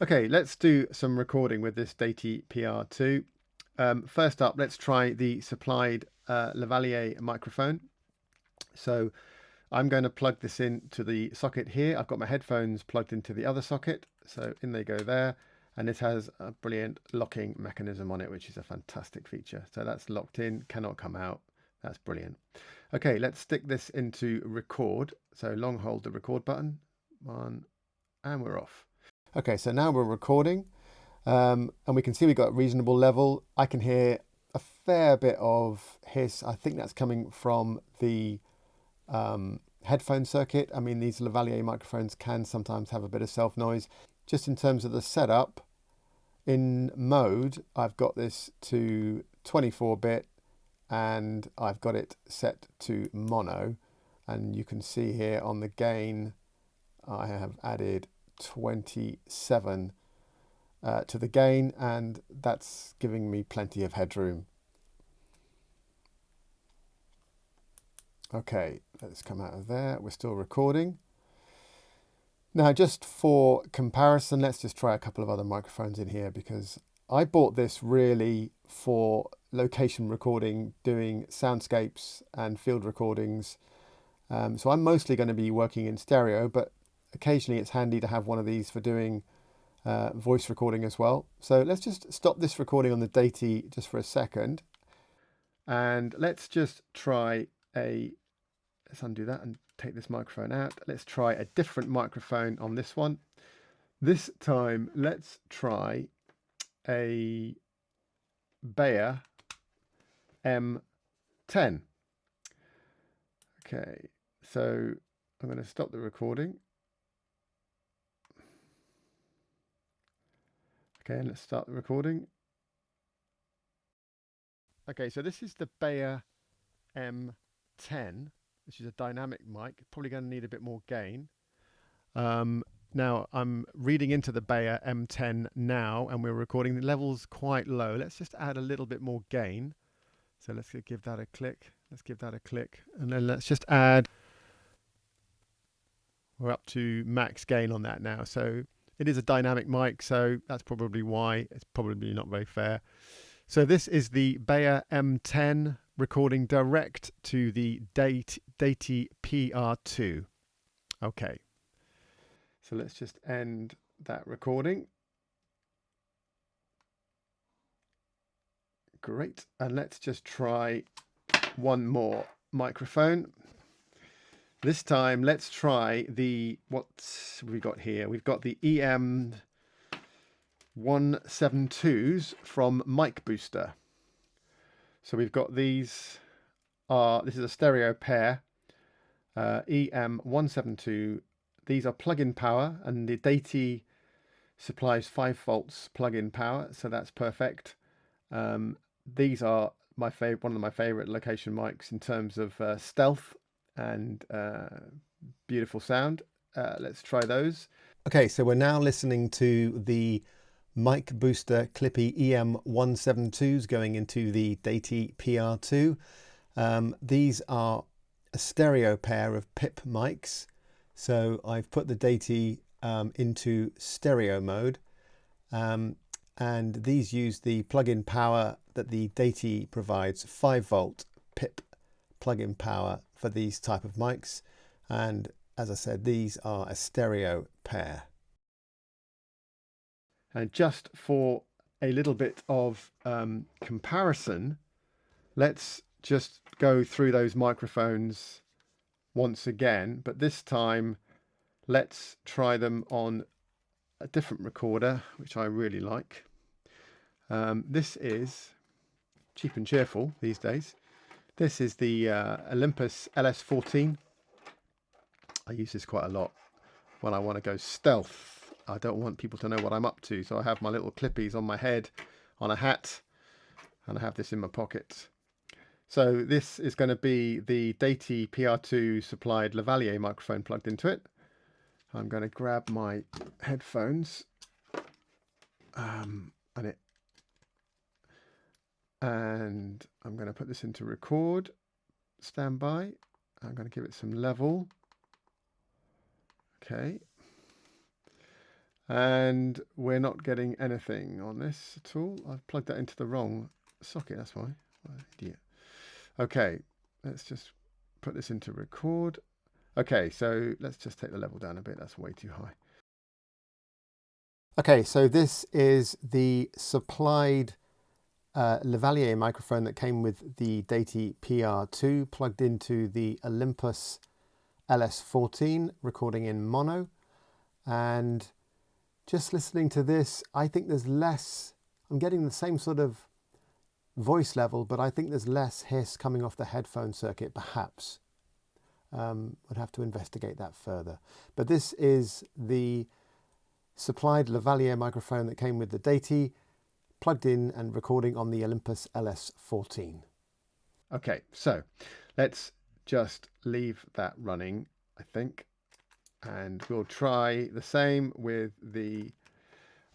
Okay, let's do some recording with this Deity PR-2. First up, let's try the supplied lavalier microphone. So I'm going to plug this into the socket here. I've got my headphones plugged into the other socket. So in they go there. And this has a brilliant locking mechanism on it, which is a fantastic feature. So that's locked in, cannot come out. That's brilliant. Okay, let's stick this into record. So long hold the record button. One, and we're off. Okay, so now we're recording, and we can see we've got a reasonable level. I can hear a fair bit of hiss. I think that's coming from the headphone circuit. I mean, these lavalier microphones can sometimes have a bit of self noise. Just in terms of the setup, in mode, I've got this to 24-bit and I've got it set to mono. And you can see here on the gain, I have added 27 to the gain, and that's giving me plenty of headroom. Okay, let's come out of there. We're still recording. Now, just for comparison, let's just try a couple of other microphones in here, because I bought this really for location recording, doing soundscapes and field recordings. So I'm mostly going to be working in stereo, but occasionally it's handy to have one of these for doing voice recording as well. So let's just stop this recording on the Deity just for a second. And let's just try let's undo that and take this microphone out. Let's try a different microphone on this one. This time, let's try a Beyer M10. Okay, so I'm going to stop the recording. Okay, and let's start the recording. Okay, so this is the Beyer M10, which is a dynamic mic. Probably going to need a bit more gain. Now I'm reading into the Beyer M10 now, and we're recording. The level's quite low. Let's just add a little bit more gain. So let's give that a click. Let's give that a click, and then let's just add. We're up to max gain on that now. So it is a dynamic mic, so that's probably why. It's probably not very fair. So this is the Beyer M10 recording direct to the Deity PR-2. Okay. So let's just end that recording. Great. And let's just try one more microphone. This time, let's try what we got here. We've got the EM172s from Mic Booster. So we've got these. This is a stereo pair. EM172. These are plug-in power, and the Deity supplies 5 volts plug-in power, so that's perfect. These are one of my favorite location mics in terms of stealth and beautiful sound. Let's try those. Okay, so we're now listening to the Mic Booster Clippy EM172s going into the Deity PR-2. These are a stereo pair of PIP mics. So I've put the Deity into stereo mode, and these use the plug-in power that the Deity provides, 5 volt PIP plug-in power for these type of mics. And as I said, these are a stereo pair. And just for a little bit of comparison, let's just go through those microphones once again, but this time let's try them on a different recorder, which I really like. This is cheap and cheerful these days. This is the Olympus LS-14. I use this quite a lot when I want to go stealth. I don't want people to know what I'm up to, so I have my little clippies on my head, on a hat, and I have this in my pocket. So this is going to be the Deity PR-2 supplied lavalier microphone plugged into it. I'm going to grab my headphones and I'm going to put this into record. Stand by. I'm going to give it some level. Okay. And we're not getting anything on this at all. I've plugged that into the wrong socket, that's why. Oh, idiot. Okay, let's just put this into record. Okay, so let's just take the level down a bit. That's way too high. Okay, so this is the supplied lavalier microphone that came with the Deity PR-2 plugged into the Olympus LS-14, recording in mono. And just listening to this, I think there's less, I'm getting the same sort of voice level, but I think there's less hiss coming off the headphone circuit, perhaps. Would have to investigate that further. But this is the supplied lavalier microphone that came with the Deity, plugged in and recording on the Olympus LS-14. Okay, so let's just leave that running, I think, and we'll try the same with the...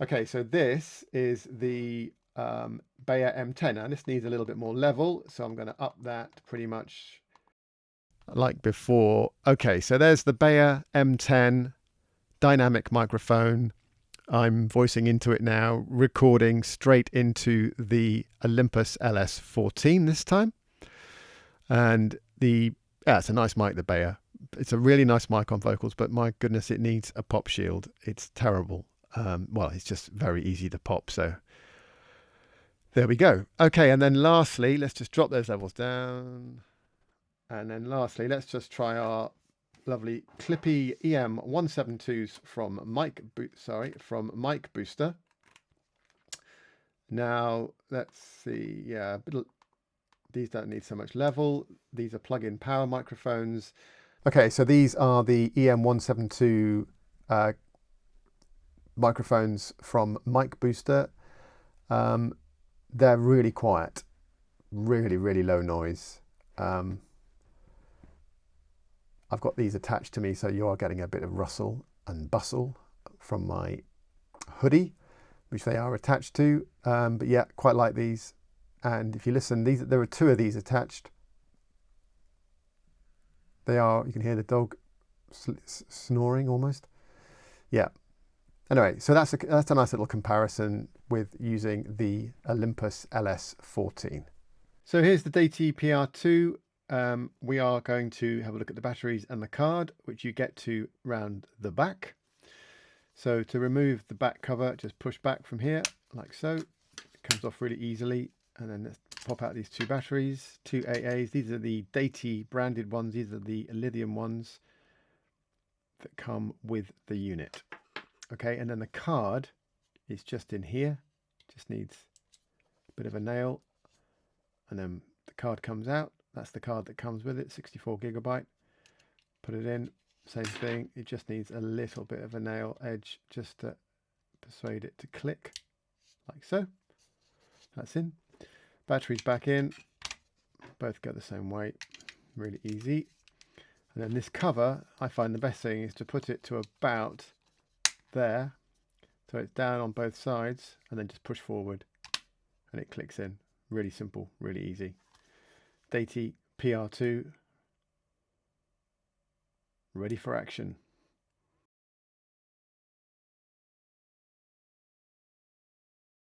Okay, so this is the Beyer M10. Now this needs a little bit more level, so I'm going to up that pretty much like before. Okay, so there's the Beyer M10 dynamic microphone. I'm voicing into it now, recording straight into the Olympus LS-14 this time. And it's a nice mic, the Beyer. It's a really nice mic on vocals, but my goodness, it needs a pop shield. It's terrible. Well, it's just very easy to pop, so there we go. Okay, and then lastly, let's just drop those levels down. And then lastly, let's just try our lovely Clippy EM172s from Mic Booster. Now, let's see. Yeah, these don't need so much level. These are plug-in power microphones. Okay, so these are the EM172 microphones from Mic Booster. They're really quiet, really, really low noise. I've got these attached to me, so you are getting a bit of rustle and bustle from my hoodie, which they are attached to. But yeah, quite like these. And if you listen, there are two of these attached. You can hear the dog snoring almost. Yeah. Anyway, so that's a nice little comparison with using the Olympus LS-14. So here's the Deity PR-2. We are going to have a look at the batteries and the card, which you get to round the back. So to remove the back cover, just push back from here, like so. It comes off really easily. And then let's pop out these two batteries, two AAs. These are the Deity branded ones. These are the lithium ones that come with the unit. Okay, and then the card is just in here. Just needs a bit of a nail. And then the card comes out. That's the card that comes with it, 64 gigabyte. Put it in, same thing. It just needs a little bit of a nail edge just to persuade it to click, like so. That's in. Batteries back in. Both go the same way. Really easy. And then this cover, I find the best thing is to put it to about there. So it's down on both sides and then just push forward and it clicks in. Really simple, really easy. Deity PR-2, ready for action.